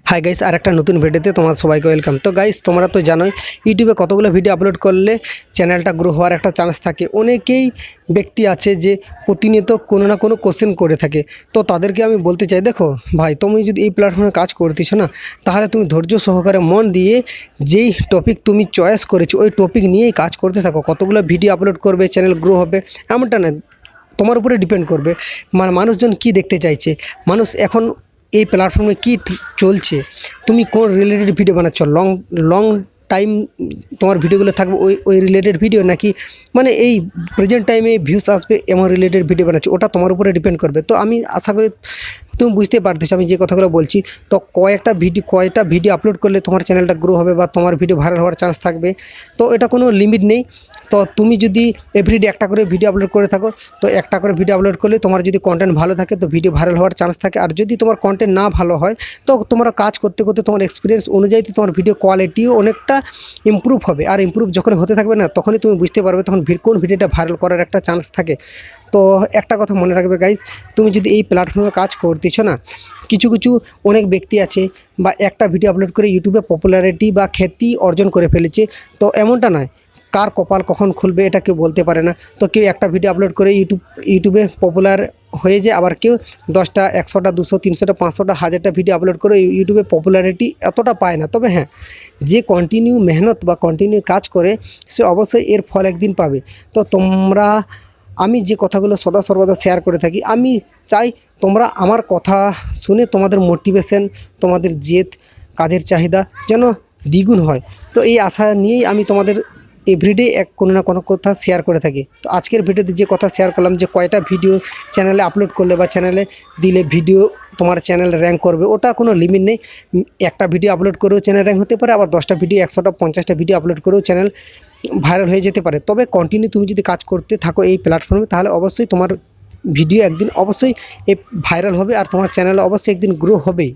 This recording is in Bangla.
হাই গাইস, আর একটা নতুন ভিডিওতে তোমার সবাইকে ওয়েলকাম। তো গাইস, তোমরা তো জানোই ইউটিউবে কতগুলো ভিডিও আপলোড করলে চ্যানেলটা গ্রো হওয়ার একটা চান্স থাকে। অনেকেই ব্যক্তি আছে যে প্রতিনিয়ত কোনো না কোনো কোশ্চেন করে থাকে। তো তাদেরকে আমি বলতে চাই, দেখো ভাই, তুমি যদি এই প্ল্যাটফর্মে কাজ করতেছো না, তাহলে তুমি ধৈর্য সহকারে মন দিয়ে যেই টপিক তুমি চয়েস করেছো ওই টপিক নিয়েই কাজ করতে থাকো। কতগুলো ভিডিও আপলোড করবে, চ্যানেল গ্রো হবে এমনটা না, তোমার উপরে ডিপেন্ড করবে মানুষজন কি দেখতে চাইছে, মানুষ এখন এই প্ল্যাটফর্মে কি চলছে, তুমি কোন রিলেটেড ভিডিও বানাচ্ছ, লং লং টাইম তোমার ভিডিওগুলো থাকবে ওই রিলেটেড ভিডিও, নাকি মানে এই প্রেজেন্ট টাইমে ভিউস আসবে এমন রিলেটেড ভিডিও বানাচ্ছ, ওটা তোমার উপরে ডিপেন্ড করবে। তো আমি আশা করি তুমি বুঝতে পারতেছো আমি যে কথাগুলো বলছি। তো কয়টা ভিডিও আপলোড করলে তোমার চ্যানেলটা গ্রো হবে বা তোমার ভিডিও ভাইরাল হওয়ার চান্স থাকবে, তো এটা কোনো লিমিট নেই। তো তুমি যদি এভরিডে একটা করে ভিডিও আপলোড করে থাকো, তো একটা করে ভিডিও আপলোড করলে তোমার যদি কন্টেন্ট ভালো থাকে তো ভিডিও ভাইরাল হওয়ার চান্স থাকে। আর যদি তোমার কন্টেন্ট না ভালো হয়, তো তোমরা কাজ করতে করতে তোমার এক্সপিরিয়েন্স অনুযায়ী তোমার ভিডিও কোয়ালিটিও অনেকটা ইমপ্রুভ হবে। আর ইমপ্রুভ যখন হতে থাকবে না, তখনই তুমি বুঝতে পারবে তখন কোন ভিডিওটা ভাইরাল করার একটা চান্স থাকে। তো একটা কথা মনে রাখবে গাইজ, তুমি যদি এই প্ল্যাটফর্মে কাজ করতেছো না, কিছু অনেক ব্যক্তি আছে বা একটা ভিডিও আপলোড করে ইউটিউবে পপুলারিটি বা খ্যাতি অর্জন করে ফেলেছে। তো এমনটা নয়, কার কপাল কখন খুলবে এটা কেউ বলতে পারে না। তো কেউ একটা ভিডিও আপলোড করে ইউটিউবে পপুলার হয়ে যায়, আবার কেউ 10টা 100টা 200 300টা 500টা 1000টা ভিডিও আপলোড করে ইউটিউবে পপুলারিটি এতটা পায় না। তবে হ্যাঁ, যে কন্টিনিউ মেহনত বা কন্টিনিউ কাজ করে সে অবশ্যই এর ফল একদিন পাবে। তো আমি যে কথাগুলো সদা সর্বদা শেয়ার করে থাকি, আমি চাই তোমরা আমার কথা শুনে তোমাদের মোটিভেশন, তোমাদের জেদ, কাজের চাহিদা যেন দ্বিগুণ হয়। তো এই আশা নিয়েই আমি তোমাদের এভরিডে কোনো না কোনো কথা শেয়ার করে থাকি। তো আজকের ভিডিওতে যে কথা শেয়ার করলাম, যে কয়টা ভিডিও চ্যানেলে আপলোড করলে বা চ্যানেলে দিলে ভিডিও তোমার চ্যানেল র্যাঙ্ক করবে, ওটা কোনো লিমিট নেই। একটা ভিডিও আপলোড করেও চ্যানেল র্যাঙ্ক হতে পারে, আবার 10টা ভিডিও 100টা 50টা ভিডিও আপলোড করেও চ্যানেল ভাইরাল হয়ে যেতে পারে। তবে কন্টিনিউ তুমি যদি কাজ করতে থাকো এই প্ল্যাটফর্মে, তাহলে অবশ্যই তোমার ভিডিও একদিন অবশ্যই ভাইরাল হবে আর তোমার চ্যানেল অবশ্যই একদিন গ্রো হবেই।